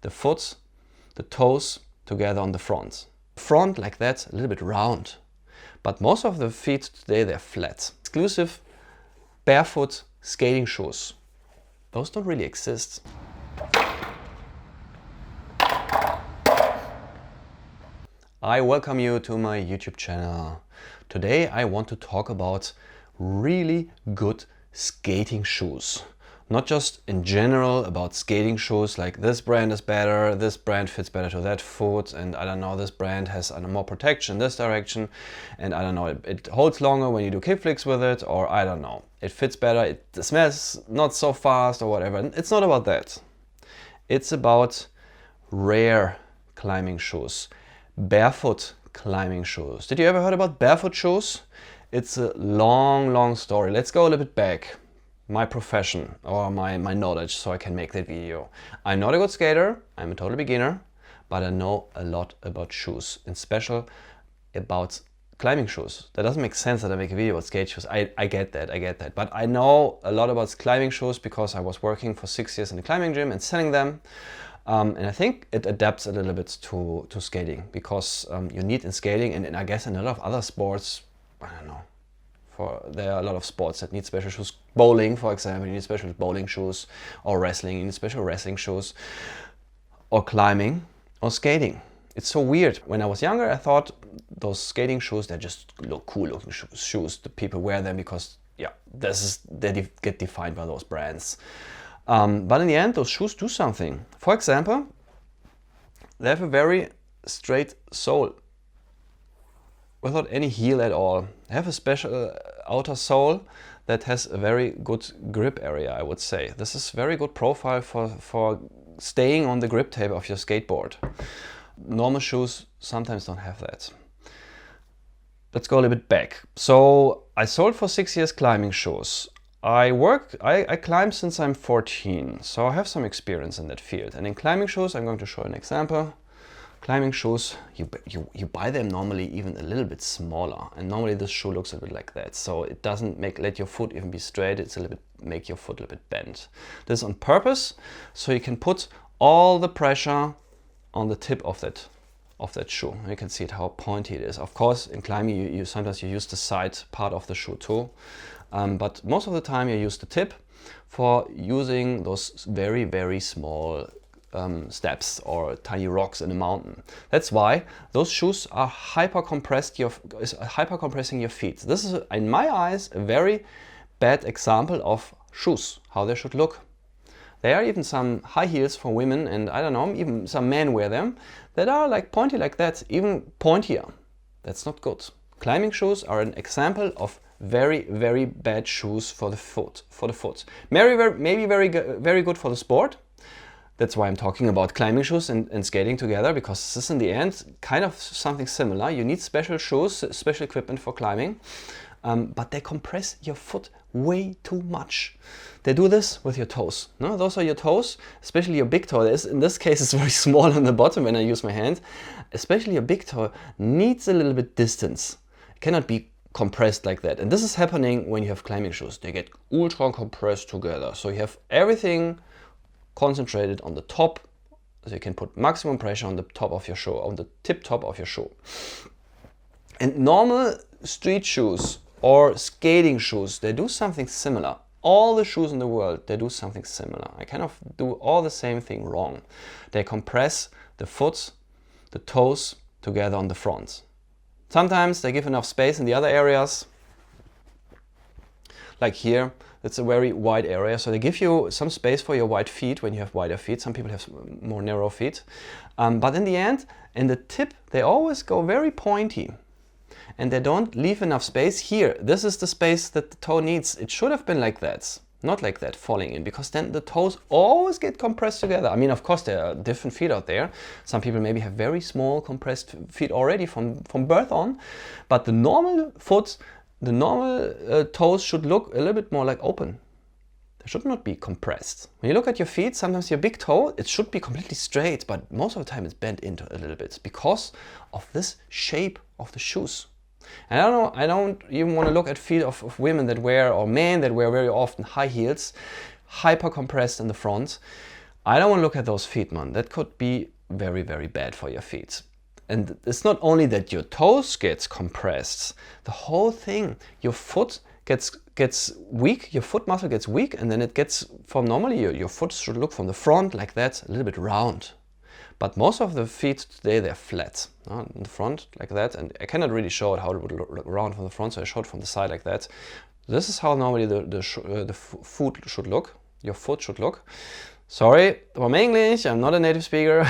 the foot, the toes together on the front. Front like that, a little bit round. But most of the feet today, they're flat. Exclusive barefoot skating shoes. Those don't really exist. I welcome you to my YouTube channel. Today I want to talk about really good skating shoes. Not just in general about skating shoes, like this brand is better, this brand fits better to that foot, and I don't know, this brand has more protection in this direction, and I don't know, it holds longer when you do kickflips with it, or I don't know, it fits better, it smells not so fast or whatever. It's not about that. It's about rare climbing shoes. Barefoot climbing shoes. Did you ever heard about barefoot shoes? It's a long story. Let's go a little bit back. My profession or my knowledge, so I can make that video. I'm not a good skater, I'm a total beginner, but I know a lot about shoes, and special about climbing shoes. That doesn't make sense that I make a video about skate shoes. I get that. But I know a lot about climbing shoes because I was working for 6 years in the climbing gym and selling them. And I think it adapts a little bit to skating, because you need in skating, and I guess in a lot of other sports, I don't know, there are a lot of sports that need special shoes. Bowling, for example, you need special bowling shoes, or wrestling, you need special wrestling shoes, or climbing, or skating. It's so weird. When I was younger, I thought those skating shoes, they're just cool looking shoes. The people wear them because, yeah, they get defined by those brands. But in the end, those shoes do something. For example, they have a very straight sole without any heel at all. They have a special outer sole that has a very good grip area, I would say. This is very good profile for staying on the grip tape of your skateboard. Normal shoes sometimes don't have that. Let's go a little bit back. So I sold for 6 years climbing shoes. I climb since I'm 14, so I have some experience in that field. And in climbing shoes, I'm going to show an example. Climbing shoes, you buy them normally even a little bit smaller, and normally this shoe looks a bit like that. So it doesn't let your foot even be straight. It's a little bit make your foot a little bit bent. This is on purpose, so you can put all the pressure on the tip of that shoe. You can see it how pointy it is. Of course, in climbing, you sometimes use the side part of the shoe too. But most of the time you use the tip for using those very small steps or tiny rocks in a mountain. That's why those shoes are hyper compressing your feet. This is, in my eyes, a very bad example of shoes, how they should look. There are even some high heels for women, and I don't know, even some men wear them, that are like pointy like that, even pointier. That's not good. Climbing shoes are an example of very bad shoes for the foot. Maybe very good for the sport. That's why I'm talking about climbing shoes and skating together, because this is in the end kind of something similar. You need special shoes, special equipment for climbing, but they compress your foot way too much. They do this with your toes. No, those are your toes, especially your big toe. In this case, it's very small on the bottom when I use my hand. Especially your big toe needs a little bit distance. It cannot be compressed like that. And this is happening when you have climbing shoes. They get ultra compressed together. So you have everything concentrated on the top, so you can put maximum pressure on the top of your shoe, on the tip top of your shoe. And normal street shoes or skating shoes, they do something similar. All the shoes in the world, they do something similar. I kind of do all the same thing wrong. They compress the foot, the toes together on the front. Sometimes they give enough space in the other areas. Like here, it's a very wide area, so they give you some space for your wide feet when you have wider feet. Some people have more narrow feet. But in the end, in the tip, they always go very pointy. And they don't leave enough space here. This is the space that the toe needs. It should have been like that, not like that falling in, because then the toes always get compressed together. I mean, of course, there are different feet out there. Some people maybe have very small compressed feet already from birth on, but the normal foot, the normal toes should look a little bit more like open. They should not be compressed. When you look at your feet, sometimes your big toe, it should be completely straight, but most of the time it's bent into a little bit because of this shape of the shoes. And I don't even want to look at feet of women that wear, or men that wear very often high heels, hyper compressed in the front. I don't want to look at those feet, man. That could be very, very bad for your feet. And it's not only that your toes gets compressed, the whole thing, your foot gets weak, your foot muscle gets weak, and then it gets, from normally your foot should look from the front like that, a little bit round. But most of the feet today, they're flat, in the front like that, and I cannot really show it how it would look round from the front, so I show it from the side like that. This is how normally the foot should look, your foot should look. Sorry for my English, I'm not a native speaker.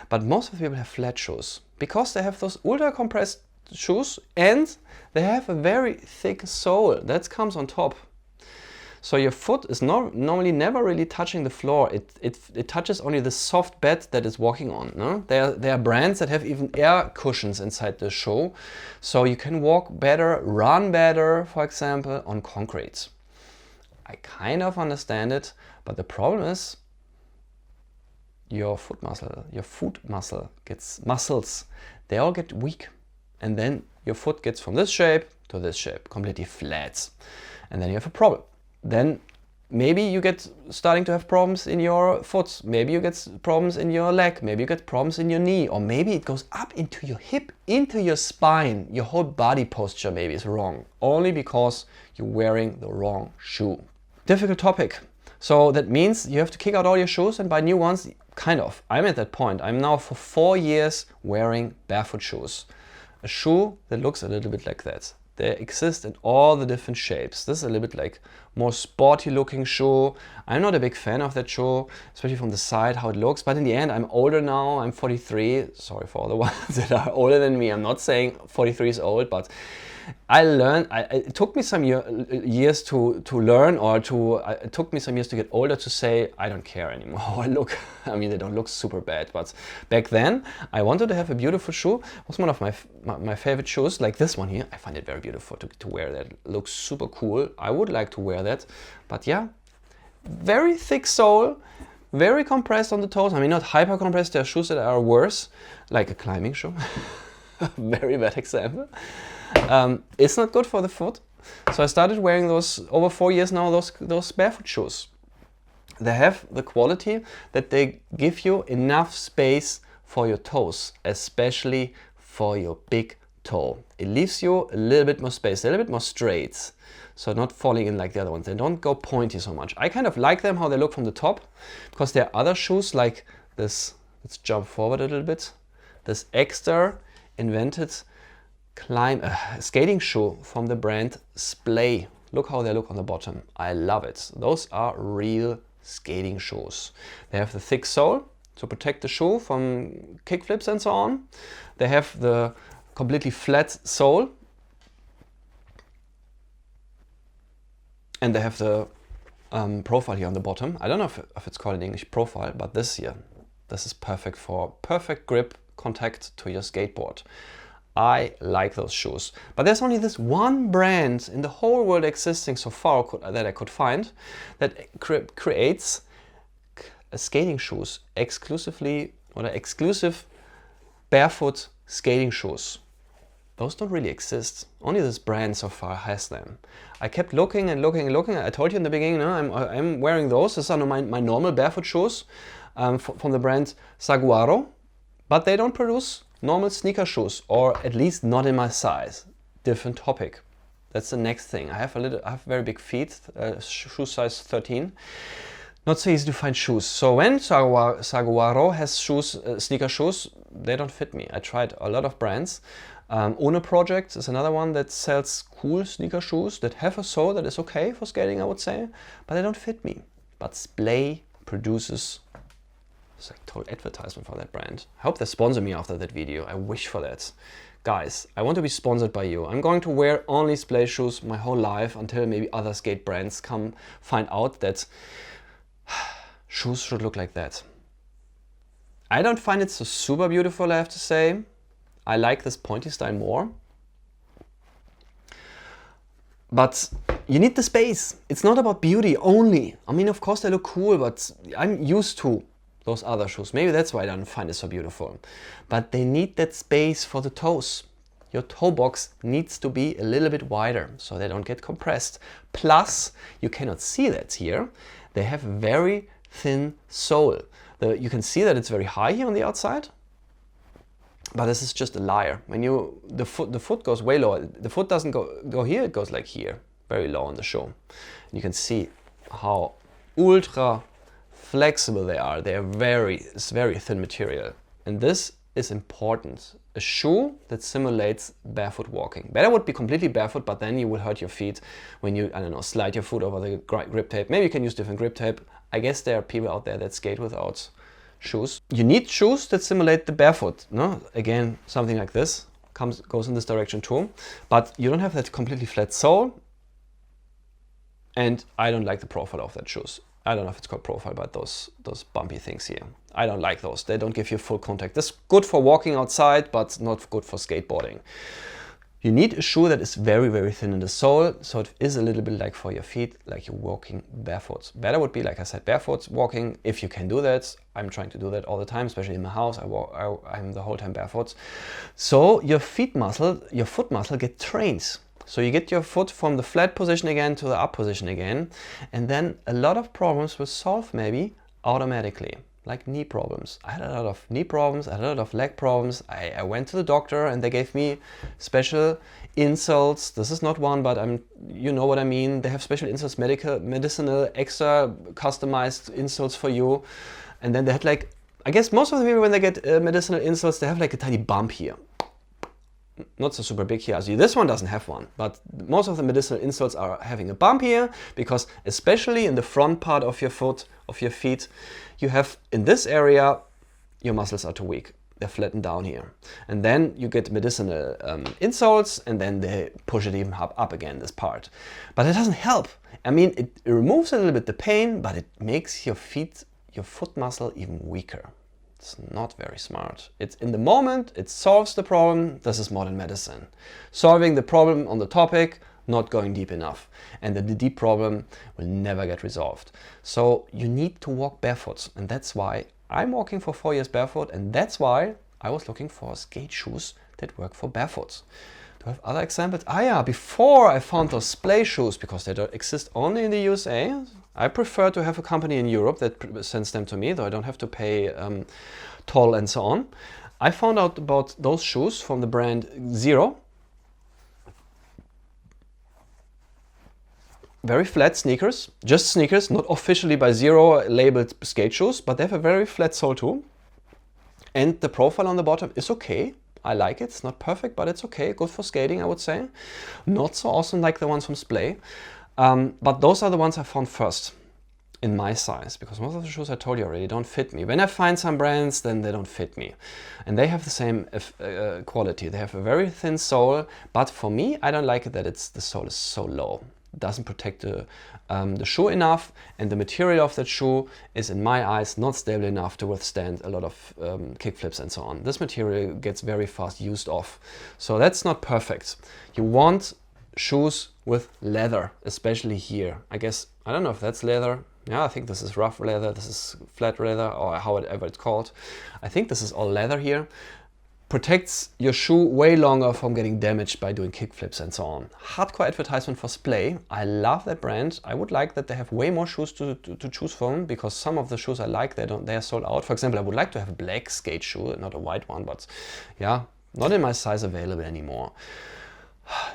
But most of the people have flat shoes because they have those ultra compressed shoes and they have a very thick sole that comes on top. So your foot is normally never really touching the floor. It touches only the soft bed that it's walking on. No? There are brands that have even air cushions inside the shoe. So you can walk better, run better, for example, on concrete. I kind of understand it, but the problem is your foot muscle gets muscles. They all get weak. And then your foot gets from this shape to this shape, completely flat. And then you have a problem. Then maybe you get starting to have problems in your foot. Maybe you get problems in your leg. Maybe you get problems in your knee. Or maybe it goes up into your hip, into your spine. Your whole body posture maybe is wrong. Only because you're wearing the wrong shoe. Difficult topic. So that means you have to kick out all your shoes and buy new ones. Kind of. I'm at that point. I'm now for 4 years wearing barefoot shoes. A shoe that looks a little bit like that. They exist in all the different shapes. This is a little bit like more sporty looking shoe. I'm not a big fan of that shoe, especially from the side, how it looks. But in the end, I'm older now. I'm 43. Sorry for all the ones that are older than me. I'm not saying 43 is old, but I learned, it took me some years to learn, or it took me some years to get older to say, I don't care anymore how I look. I mean, they don't look super bad, but back then I wanted to have a beautiful shoe. It was one of my favorite shoes, like this one here. I find it very beautiful to wear that. It looks super cool. I would like to wear that, but yeah, very thick sole, very compressed on the toes. I mean, not hyper compressed. There are shoes that are worse, like a climbing shoe. Very bad example. It's not good for the foot. So I started wearing those over 4 years now, those barefoot shoes. They have the quality that they give you enough space for your toes, especially for your big toe. It leaves you a little bit more space, a little bit more straight. So not falling in like the other ones. They don't go pointy so much. I kind of like them, how they look from the top, because there are other shoes like this. Let's jump forward a little bit. This extra invented skating shoe from the brand Splay. Look how they look on the bottom. I love it. Those are real skating shoes. They have the thick sole to protect the shoe from kick flips and so on. They have the completely flat sole. And they have the profile here on the bottom. I don't know if it's called in English profile, but this here, this is perfect for perfect grip contact to your skateboard. I like those shoes. But there's only this one brand in the whole world existing so far that I could find that creates skating shoes exclusively, or exclusive barefoot skating shoes. Those don't really exist. Only this brand so far has them. I kept looking and looking and looking. I told you in the beginning, no, I'm wearing those. These are my normal barefoot shoes from the brand Saguaro. But they don't produce normal sneaker shoes, or at least not in my size. Different topic. That's the next thing. I have very big feet, shoe size 13. Not so easy to find shoes. So when Saguaro has shoes, sneaker shoes, they don't fit me. I tried a lot of brands. One Project is another one that sells cool sneaker shoes that have a sole that is okay for skating, I would say, but they don't fit me. But Splay produces. It's like total advertisement for that brand. I hope they sponsor me after that video. I wish for that. Guys, I want to be sponsored by you. I'm going to wear only Splay shoes my whole life until maybe other skate brands find out that shoes should look like that. I don't find it so super beautiful, I have to say. I like this pointy style more. But you need the space. It's not about beauty only. I mean, of course they look cool, but I'm used to those other shoes. Maybe that's why I don't find it so beautiful. But they need that space for the toes. Your toe box needs to be a little bit wider so they don't get compressed. Plus, you cannot see that here. They have very thin sole. You can see that it's very high here on the outside, but this is just a liar. When the foot goes way lower. The foot doesn't go here, it goes like here, very low on the shoe. And you can see how ultra flexible they are. It's very thin material. And this is important. A shoe that simulates barefoot walking. Better would be completely barefoot, but then you will hurt your feet when you, I don't know, slide your foot over the grip tape. Maybe you can use different grip tape. I guess there are people out there that skate without shoes. You need shoes that simulate the barefoot. No? Again, something like this goes in this direction too. But you don't have that completely flat sole. And I don't like the profile of that shoes. I don't know if it's called profile, but those bumpy things here. I don't like those. They don't give you full contact. That's good for walking outside, but not good for skateboarding. You need a shoe that is very, very thin in the sole, so it is a little bit like for your feet, like you're walking barefoot. Better would be, like I said, barefoot walking, if you can do that. I'm trying to do that all the time, especially in my house. I'm the whole time barefoot. So your foot muscle get trained. So you get your foot from the flat position again to the up position again, and then a lot of problems will solve maybe automatically, like knee problems. I had a lot of knee problems, I had a lot of leg problems. I went to the doctor and they gave me special insoles. This is not one, but you know what I mean. They have special insoles, medicinal, extra customized insoles for you. And then they had like, I guess most of the people when they get medicinal insoles, they have like a tiny bump here. Not so super big here. So this one doesn't have one, but most of the medicinal insoles are having a bump here because especially in the front part of your foot, of your feet, you have in this area, your muscles are too weak. They're flattened down here. And then you get medicinal insoles and then they push it even up again, this part. But it doesn't help. I mean, it removes a little bit the pain, but it makes your foot muscle even weaker. It's not very smart. It's in the moment, it solves the problem. This is modern medicine. Solving the problem on the topic, not going deep enough. And the deep problem will never get resolved. So you need to walk barefoot. And that's why I'm walking for 4 years barefoot. And that's why I was looking for skate shoes that work for barefoot. Do I have other examples? Ah yeah, before I found those splay shoes, because they don't exist only in the USA, I prefer to have a company in Europe that sends them to me, though I don't have to pay toll and so on. I found out about those shoes from the brand Zero. Very flat sneakers, just sneakers, not officially by Zero labeled skate shoes, but they have a very flat sole too. And the profile on the bottom is okay. I like it. It's not perfect, but it's okay. Good for skating, I would say. Not so awesome like the ones from Splay. But those are the ones I found first in my size, because most of the shoes I told you already don't fit me. When I find some brands, then they don't fit me. And they have the same quality. They have a very thin sole, but for me, I don't like it that the sole is so low. It doesn't protect the shoe enough, and the material of that shoe is, in my eyes, not stable enough to withstand a lot of kickflips and so on. This material gets very fast used off. So that's not perfect. You want shoes with leather, especially here. I guess, I don't know if that's leather. Yeah, I think this is rough leather, this is flat leather, or however it's called. I think this is all leather here. Protects your shoe way longer from getting damaged by doing kickflips and so on. Hardcore advertisement for Splay. I love that brand. I would like that they have way more shoes to choose from, because some of the shoes I like, they are sold out. For example, I would like to have a black skate shoe, not a white one, but yeah, not in my size available anymore.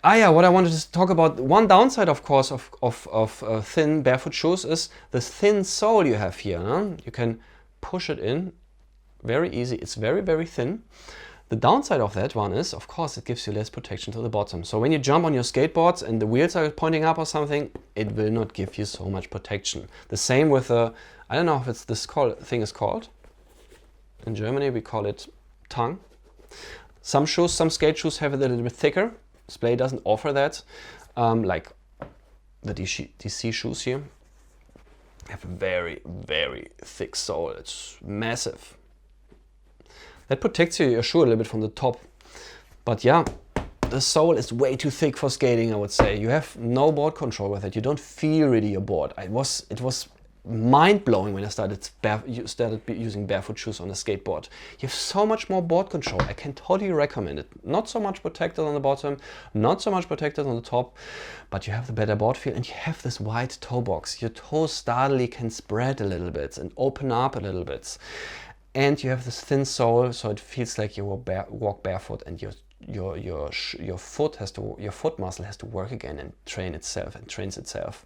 Ah yeah, what I wanted to talk about, one downside of course of thin barefoot shoes is the thin sole you have here. No? You can push it in very easy. It's very, very thin. The downside of that one is, of course, it gives you less protection to the bottom. So when you jump on your skateboards and the wheels are pointing up or something, it will not give you so much protection. The same with I don't know if it's this thing is called. In Germany we call it tongue. Some skate shoes have it a little bit thicker. Splay doesn't offer that, like the DC shoes here have a very, very thick sole. It's massive. That protects your shoe a little bit from the top. But yeah, the sole is way too thick for skating, I would say. You have no board control with it. You don't feel really your board. It was mind-blowing when I started using barefoot shoes on a skateboard. You have so much more board control. I can totally recommend it. Not so much protected on the bottom, not so much protected on the top, but you have the better board feel and you have this wide toe box. Your toes startily can spread a little bit and open up a little bit. And you have this thin sole, so it feels like you walk barefoot, and your foot muscle has to work again and trains itself.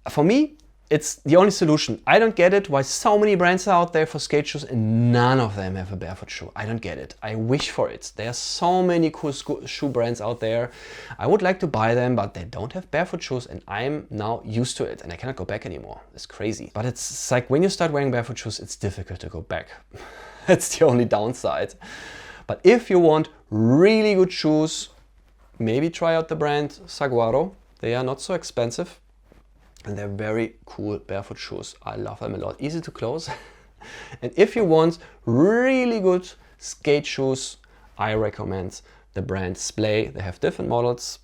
For me, it's the only solution. I don't get it why so many brands are out there for skate shoes and none of them have a barefoot shoe. I don't get it. I wish for it. There are so many cool shoe brands out there. I would like to buy them, but they don't have barefoot shoes and I'm now used to it and I cannot go back anymore. It's crazy. But it's like when you start wearing barefoot shoes, it's difficult to go back. That's the only downside. But if you want really good shoes, maybe try out the brand Saguaro. They are not so expensive. And they're very cool barefoot shoes. I love them a lot. Easy to close. And if you want really good skate shoes, I recommend the brand Splay. They have different models.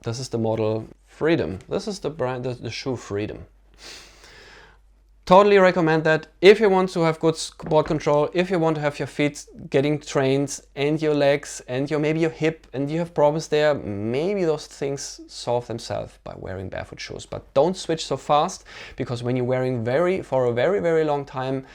This is the model Freedom. This is the brand, the shoe Freedom. Totally recommend that. If you want to have good board control, if you want to have your feet getting trained and your legs and maybe your hip and you have problems there, maybe those things solve themselves by wearing barefoot shoes. But don't switch so fast, because when you're wearing for a very, very long time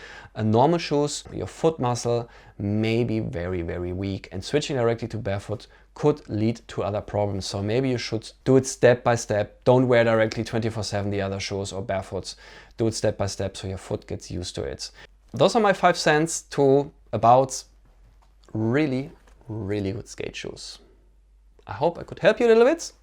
normal shoes, your foot muscle may be very, very weak, and switching directly to barefoot could lead to other problems. So maybe you should do it step by step. Don't wear directly 24/7 the other shoes or barefoots. Do it step by step so your foot gets used to it. Those are my 5 cents about really, really good skate shoes. I hope I could help you a little bit.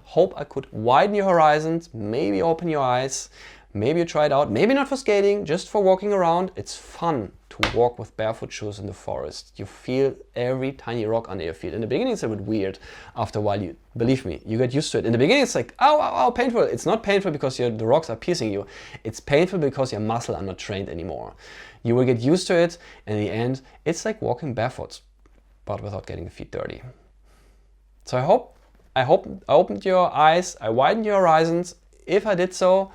Hope I could widen your horizons, maybe open your eyes. Maybe you try it out, maybe not for skating, just for walking around. It's fun to walk with barefoot shoes in the forest. You feel every tiny rock under your feet. In the beginning it's a bit weird. After a while, believe me, you get used to it. In the beginning it's like, ow, ow, ow, painful. It's not painful because the rocks are piercing you. It's painful because your muscles are not trained anymore. You will get used to it, and in the end, it's like walking barefoot, but without getting the feet dirty. So I hope I opened your eyes, I widened your horizons. If I did so,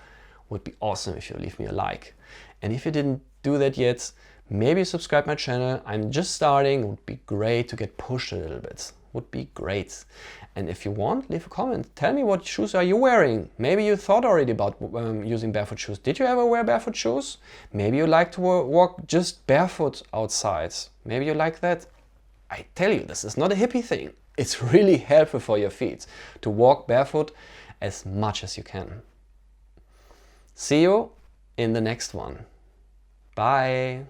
would be awesome if you leave me a like. And if you didn't do that yet, maybe subscribe my channel. I'm just starting. It would be great to get pushed a little bit. Would be great. And if you want, leave a comment. Tell me, what shoes are you wearing? Maybe you thought already about using barefoot shoes. Did you ever wear barefoot shoes? Maybe you like to walk just barefoot outside. Maybe you like that. I tell you, this is not a hippie thing. It's really helpful for your feet to walk barefoot as much as you can. See you in the next one. Bye.